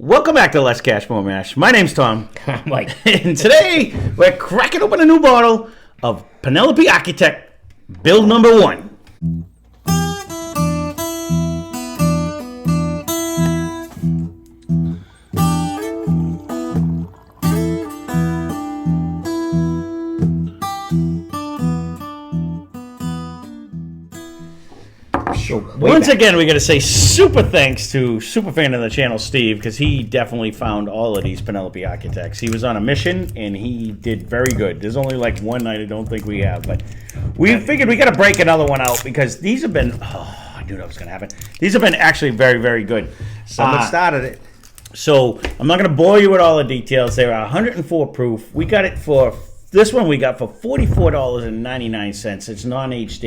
Welcome back to Lesscashmoremash. My name's Tom. I'm like, And today we're cracking open a new bottle of Penelope Architect Build number 1. Once again, we got to say super thanks to super fan of the channel, Steve, because he definitely found all of these Penelope Architects. He was on a mission, and he did very good. There's only like one night I don't think we have, but we figured we got to break another one out because these have been, I knew that was going to happen. These have been actually very, very good. someone started it. So I'm not going to bore you with all the details. They were 104 proof. We got it for, this one we got for $44.99. It's non-age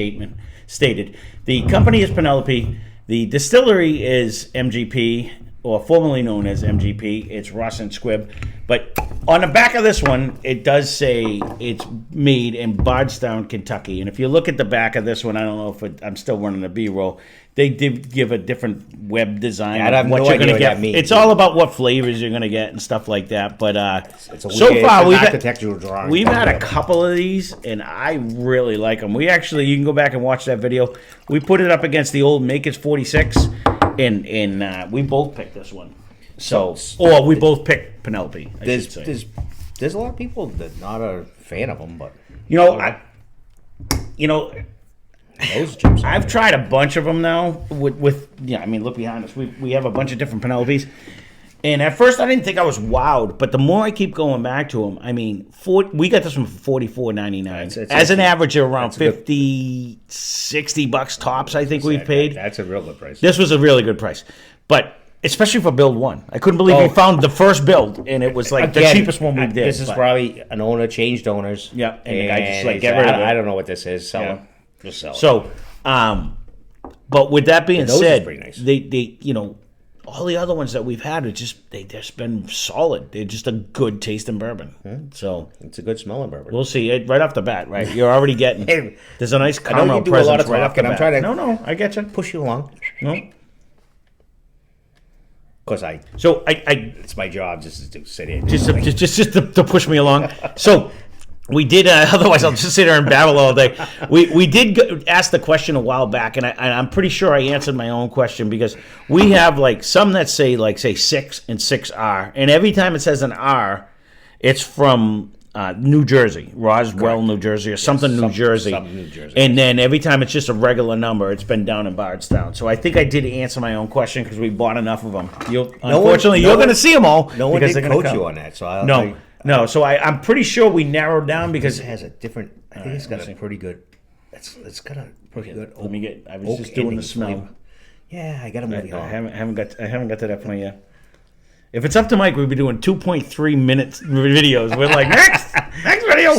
stated. The company is Penelope. The distillery is MGP, or formerly known as MGP. It's Ross and Squibb. But on the back of this one, it does say it's made in Bardstown, Kentucky. And if you look at the back of this one, I don't know if I'm still running a B-roll. They did give a different web design. Yeah, I have what no you're idea gonna what get. that means. It's all about what flavors you're going to get and stuff like that. But It's a so weird, far, it's an we've architectural drawing. We've had a couple of these, and I really like them. We actually, you can go back and watch that video. We put it up against the old Maker's 46, and we both picked this one. Or we both picked Penelope. There's a lot of people that not a fan of them, but those chips. I've tried a bunch of them now. Look behind us. We have a bunch of different Penelopes. And at first, I didn't think I was wowed, but the more I keep going back to them, we got this one for $44.99. As an average of around $50, $60 tops, I think we've paid. That's a real good price. This was a really good price. But especially for build 1. I couldn't believe we found the first build, and it was like the cheapest one we did. This is probably an owner changed owners. Yeah, and the guy just like, get rid of it. I don't know what this is. Sell it. Just sell it. So, but with that being said, nice. they all the other ones that we've had are just they've just been solid. They're just a good tasting bourbon. So it's a good smelling bourbon. we'll see it right off the bat. Right, you're already getting. There's a nice caramel I know you do a presence lot of right off the talking. bat. I'm trying to No, I get you. push you along. No, Of course, so I it's my job just to sit in. just to push me along. So. We did. Otherwise, I'll just sit there and babble all day. We did ask the question a while back, and I'm pretty sure I answered my own question because we have like some that say 6 and 6R, and every time it says an R, it's from New Jersey, Roswell, New Jersey, or something New Jersey. And then every time it's just a regular number, it's been down in Bardstown. So I think I did answer my own question because we bought enough of them. Unfortunately, you're going to see them all. No one did coach you on that, so No, so I'm pretty sure we narrowed down because it has a different. I think it's got a pretty good. It's got a pretty good. Let me get. I was just doing the smell. Flavor. Yeah, I got to move you on. I haven't got to that point yet. If it's up to Mike, we'd be doing 2.3 minutes videos. We're like next video.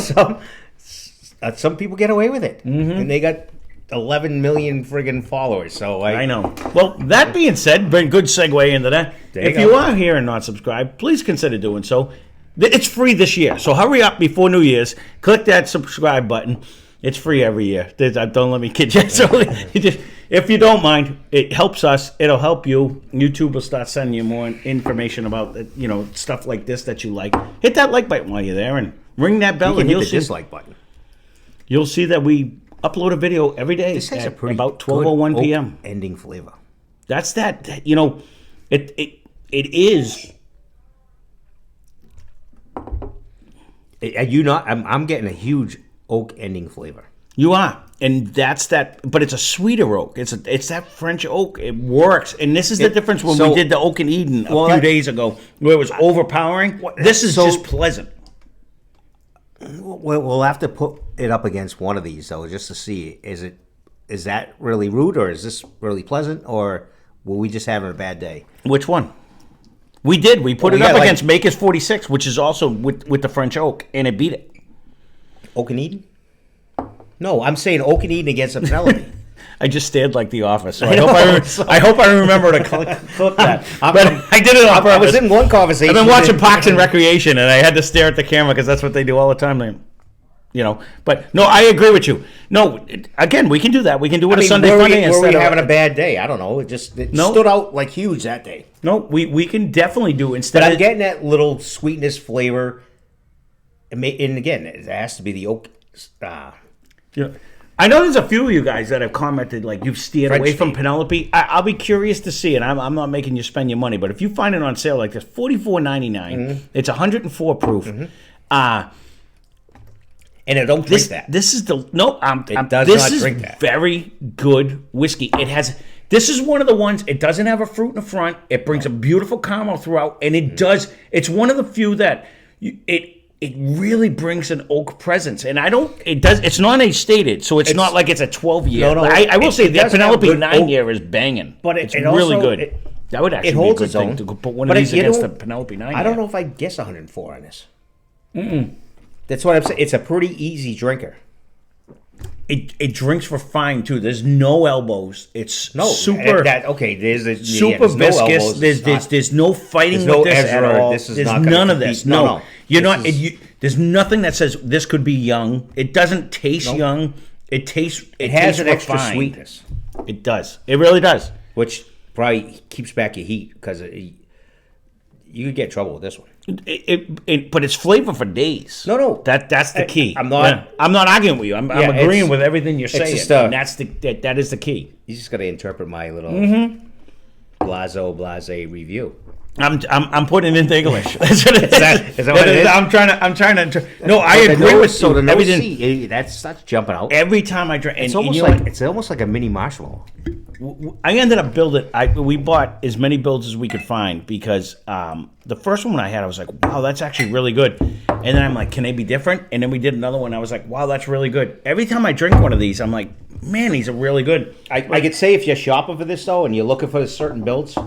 Some people get away with it, and they got 11 million friggin' followers. So I know. Well, that being said, been good segue into that. If you are here and not subscribed, please consider doing so. It's free this year, so hurry up before New Year's. Click that subscribe button. It's free every year. Don't let me kid you. So if you don't mind, it helps us. It'll help you. YouTube will start sending you more information about stuff like this that you like. Hit that like button while you're there and ring that bell, and you'll see the dislike button. You'll see that we upload a video every day at about 12:01 p.m. Ending flavor. That's that. It is. Are you not? I'm getting a huge oak ending flavor. You are, and that's that. But it's a sweeter oak. It's that French oak. It works, and this is the difference when we did the Oak and Eden a few days ago, where it was overpowering. This is just pleasant. We'll have to put it up against one of these though, just to see is that really rude or is this really pleasant or were we just having a bad day? Which one? We did. We put it up against Maker's 46, which is also with the French oak, and it beat it. Oak and Eden? No, I'm saying Oak and Eden against a Penelope. I just stared like The Office, so I hope I remember to clip that. But I did it on purpose. I was in one conversation. I've been watching Parks and Recreation, and I had to stare at the camera because that's what they do all the time. But no, I agree with you. No, again, we can do that. We can do it a Sunday funny Were we instead of having a bad day? I don't know. It No. stood out like huge that day. No, we can definitely do instead. But I'm getting that little sweetness flavor. And again, it has to be the oak. I know there's a few of you guys that have commented like you've steered French away from Stave. Penelope. I'll be curious to see it. I'm not making you spend your money, but if you find it on sale like this, $44.99. It's 104 proof. And it don't drink that. This is the no. It does this not is drink that. very good whiskey. It has. This is one of the ones. It doesn't have a fruit in the front. It brings a beautiful caramel throughout, and it does. It's one of the few that it really brings an oak presence, and I don't. It does. It's not age stated, so it's not like it's a 12-year. No, I will say that does have Penelope good 9-year is banging. But it's it really also- good. it- That would actually It holds be a its good thing own. to put one But of these you against the don't- Penelope 9-year. I don't know if I guess 104 on this. That's what I'm saying. It's a pretty easy drinker. It drinks for fine too. There's no elbows. It's super. There's Super viscous. There's no fighting with this at all. This is there's not gonna none of compete. this. No. You're This not. is- There's nothing that says this could be young. It doesn't taste young. It tastes. It has tastes an extra refined. sweetness, It does. It really does. which probably keeps back your heat because you could get in trouble with this one. But it's flavor for days. No. That's the key. I'm not- Yeah. I'm not arguing with you. I'm agreeing it's- with everything you're saying. just, And that is the key. You just got to interpret my little blase review. I'm putting it into English. That's what it is. Is that what it is? I'm trying to. No, I agree with So the you. nose, Everything. see, that's jumping out. Every time I drink, It's almost like a mini marshmallow. I ended up building. We bought as many builds as we could find because the first one I had, I was like, wow, that's actually really good. And then I'm like, can they be different? And then we did another one. I was like, wow, that's really good. Every time I drink one of these, I'm like, man, these are really good. I could say if you're shopping for this though, and you're looking for certain builds,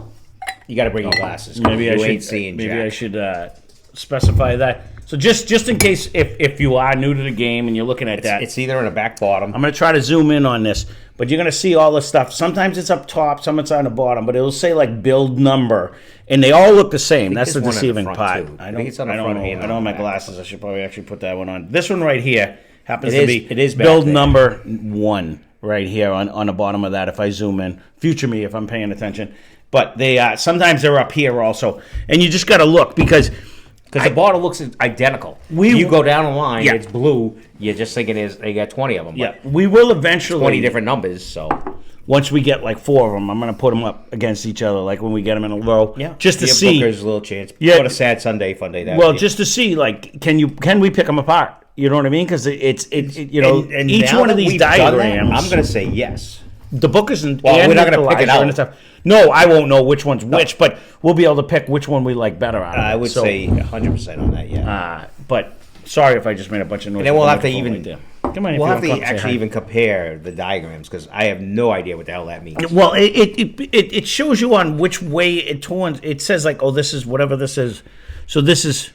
you got to bring your glasses. Maybe you I ain't should. seeing Maybe jack. I should specify that. So just in case if you are new to the game and you're looking at that, It's either in a back bottom. I'm going to try to zoom in on this, but you're going to see all the stuff. Sometimes it's up top, some it's on the bottom, but it'll say like build number, and they all look the same. That's the there's one on the deceiving front, part. too. I I don't, think it's on the I don't front know. and I on don't have the my back. glasses. I should probably actually put that one on. This one right here happens It to is- be it is back build there. number 1 right here on the bottom of that. If I zoom in, future me if I'm paying attention. But they sometimes they're up here also, and you just got to look because Because the bottle looks identical. You go down a line, Yeah. it's blue. You're just thinking they got 20 of them. yeah, we will eventually 20 different numbers. So once we get like 4 of them, I'm going to put them up against each other, like when we get them in a row, just to give see. Booker's a little chance. Yeah. What a sad Sunday fun day that. Well, would be. just to see, like, can we pick them apart? You know what I mean? Because it's And each now one of that these we've done that, diagrams. I'm going to say yes. The bookers and Well, and we're not gonna pick it Equalizer and out. stuff. No, I won't know which one's which, but we'll be able to pick which one we like better out of I it. would So, say 100% on that. Yeah. but sorry if I just made a bunch of noise. And then we'll with have the to microphone even right there. Come on, if we'll you have wanna to come say actually hi. even compare the diagrams because I have no idea what the hell that means. Well, it shows you on which way it turns. It says like, oh, this is whatever this is. So this is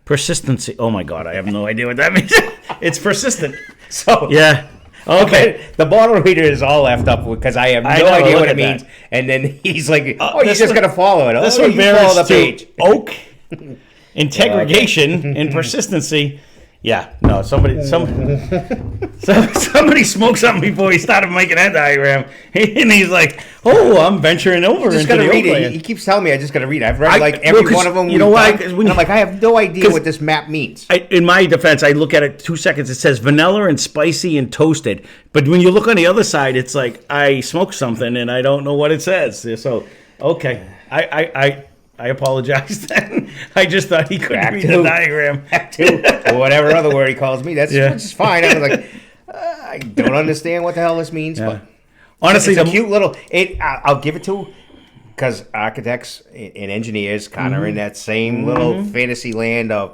persistency. Oh my God, I have no idea what that means. It's persistent. So Yeah. Okay. the bottle reader is all effed up because I have no I know, idea look what at it means. that. And then he's like, "Oh, you this just one- gotta follow it. This Oh, one you follow the varies page." to oak, integration, and persistency. Yeah, no, somebody smoked something before he started making that diagram, and he's like, "Oh, I'm venturing over Just into gotta the read oak it. land." He keeps telling me I just gotta read it. I've read like well, every 'cause one of them. you know we've why? done, 'Cause and when I'm like, I have no idea 'cause- what this map means. In my defense, I look at it 2 seconds. It says vanilla and spicy and toasted, but when you look on the other side, it's like I smoked something and I don't know what it says. So, okay, I apologize. Then I just thought he couldn't Back read to- the diagram. or whatever other word he calls me. That's Yeah. which is fine. I was like, I don't understand what the hell this means, but Honestly, it's a the- cute little. I'll give it to because architects and engineers kind of are in that same little fantasy land of,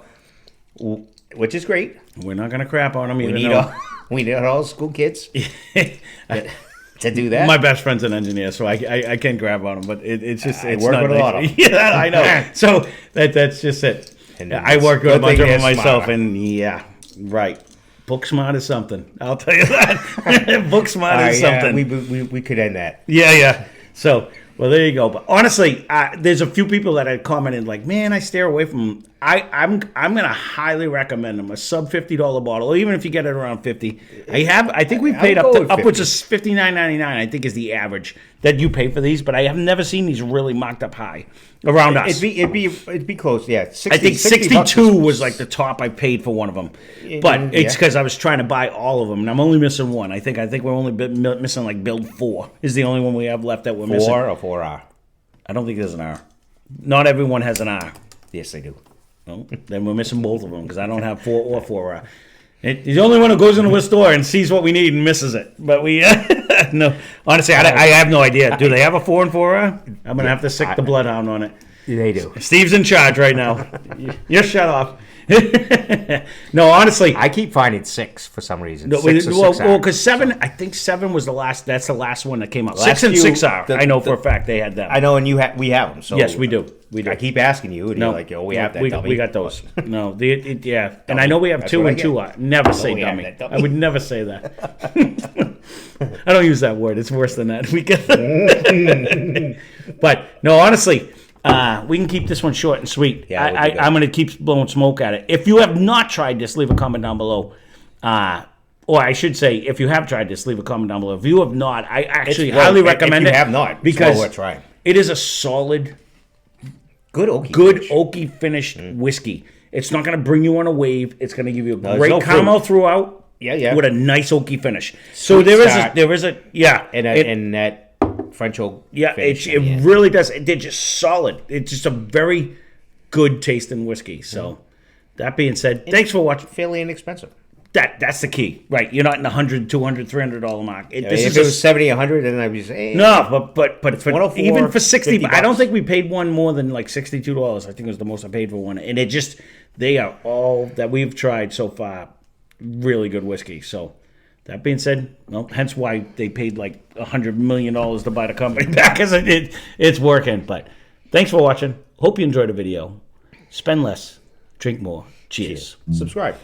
which is great. we're not gonna crap on him. We need all school kids to do that. My best friend's an engineer, so I can grab on him, but it's just I it's work not with a lot of them. Yeah, I know. So that's just it. And I work with a good bunch thing of them they're myself, smarter. and yeah, right. Book smart is something. I'll tell you that. Book smart is yeah, something. we could end that. Yeah. So, well, there you go. But honestly, there's a few people that had commented like, "Man, I steer away from I'm gonna highly recommend them. A sub $50 bottle, or even if you get it around 50. I think we paid I'll go with upwards 50. of $59.99. I think is the average that you pay for these. But I have never seen these really marked up high around us. It'd be close. Yeah, 60, I think 60 bucks 62 was like the top I paid for one of them, but it's yeah. because I was trying to buy all of them, and I'm only missing one. I think we're only missing like Build 4 is the only one we have left that we're missing. 4 or 4R. I don't think there's an R. Not everyone has an R. Yes, they do. No, then we're missing both of them because I don't have 4 or 4R. He's the only one who goes into a store and sees what we need and misses it. But we, no, honestly, I have no idea. Do they have a 4 and 4R? I'm gonna have to sick the bloodhound on it. They do. Steve's in charge right now. You're shut off. No, honestly, I keep finding 6 for some reason. no, 6 or 6R. well, because 7, I think 7 was the last. That's the last one that came out. Last 6 and few- 6R. I know for a fact they had them. I know, and we have them. So Yes, we do. We do. I keep asking you, and No, you're like, "Oh, we have that." We dummy. got those. No, yeah, and I know we have That's 2 what I and get. 2R. Never say we have dummy. that dummy. I would never say that. I don't use that word. It's worse than that. We get. But no, honestly. We can keep this one short and sweet. Yeah, we'll do that. I'm going to keep blowing smoke at it. If you have not tried this, leave a comment down below. Or I should say, if you have tried this, leave a comment down below. If you have not, I actually highly recommend it. If you have not, because it's well worth trying. it is a solid, Good oaky. good finish. oaky finished whiskey. It's not going to bring you on a wave. It's going to give you a there's great no caramel fruit. throughout. Yeah. With a nice oaky finish. So Sweet there start. is a yeah. And that French Oak. Yeah, finish it in the end. really does. They're just solid. It's just a very good tasting whiskey. So, that being said, thanks for watching. fairly inexpensive. That's the key, right? You're not in the $100, $200, $300 mark. If it was 70, 100, then I'd be saying, no, but for, 104, even for 60, 50 I don't bucks. think we paid one more than like $62. I think it was the most I paid for one, and they are all that we've tried so far, really good whiskey. So. That being said, well, hence why they paid like $100 million to buy the company back, because it's working. But thanks for watching. Hope you enjoyed the video. Spend less, drink more. Cheers. Subscribe.